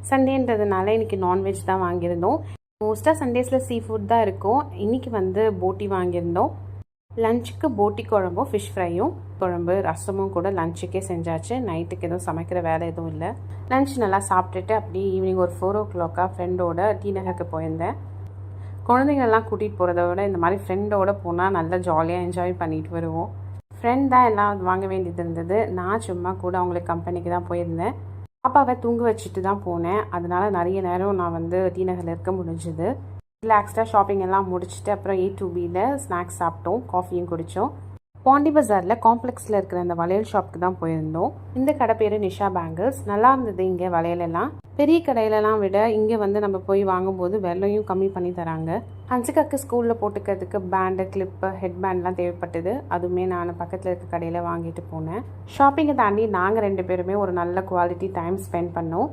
சண்டேன்றதுனால இன்றைக்கி நான்வெஜ் தான் வாங்கியிருந்தோம். மோஸ்ட்டாக சண்டேஸில் சீ ஃபுட் தான் இருக்கும். இன்றைக்கி வந்து போட்டி வாங்கியிருந்தோம். லஞ்சுக்கு போட்டி குழம்பும் ஃபிஷ் ஃப்ரையும் குழம்பு ரசமும் கூட லஞ்சுக்கே செஞ்சாச்சு. நைட்டுக்கு எதுவும் சமைக்கிற வேலை எதுவும் இல்லை. லஞ்ச் நல்லா சாப்பிட்டுட்டு அப்படியே ஈவினிங் ஒரு 4 o'clock ஃப்ரெண்டோட டி நகருக்கு போயிருந்தேன். குழந்தைங்களெல்லாம் கூட்டிகிட்டு போகிறத விட இந்த மாதிரி ஃப்ரெண்டோடு போனால் நல்லா ஜாலியாக என்ஜாய் பண்ணிட்டு வருவோம். ஃப்ரெண்ட் தான் எல்லாம் வாங்க வேண்டியது இருந்தது. நான் சும்மா கூட அவங்களுக்கு கம்பெனிக்கு தான் போயிருந்தேன். பாப்பாவை தூங்க வச்சுட்டு தான் போனேன். அதனால் நிறைய நேரம் நான் வந்து டி நகரில் இருக்க முடிஞ்சுது. ரிலாக்ஸ்டாக ஷாப்பிங் எல்லாம் முடிச்சுட்டு அப்புறம் A2Bயில் ஸ்நாக்ஸ் சாப்பிட்டோம், காஃபியும் குடித்தோம். பாண்டி பஜாரில் காம்ப்ளெக்ஸில் இருக்கிற அந்த வளையல் ஷாப்புக்கு தான் போயிருந்தோம். இந்த கடை பேர் நிஷா பேங்கிள்ஸ். நல்லா இருந்தது இங்கே வளையலெல்லாம். பெரிய கடையிலலாம் விட இங்கே வந்து நம்ம போய் வாங்கும்போது விலையும் கம்மி பண்ணி தராங்க. ஹன்சிகாக்கு ஸ்கூலில் போட்டுக்கிறதுக்கு பேண்டு, கிளிப்பு, ஹெட் பேண்ட்லாம் தேவைப்பட்டது. அதுவுமே நான் பக்கத்தில் இருக்க கடையில் வாங்கிட்டு போனேன். ஷாப்பிங்கை தாண்டி நாங்கள் 2 பேருமே ஒரு நல்ல குவாலிட்டி டைம் ஸ்பெண்ட் பண்ணோம்.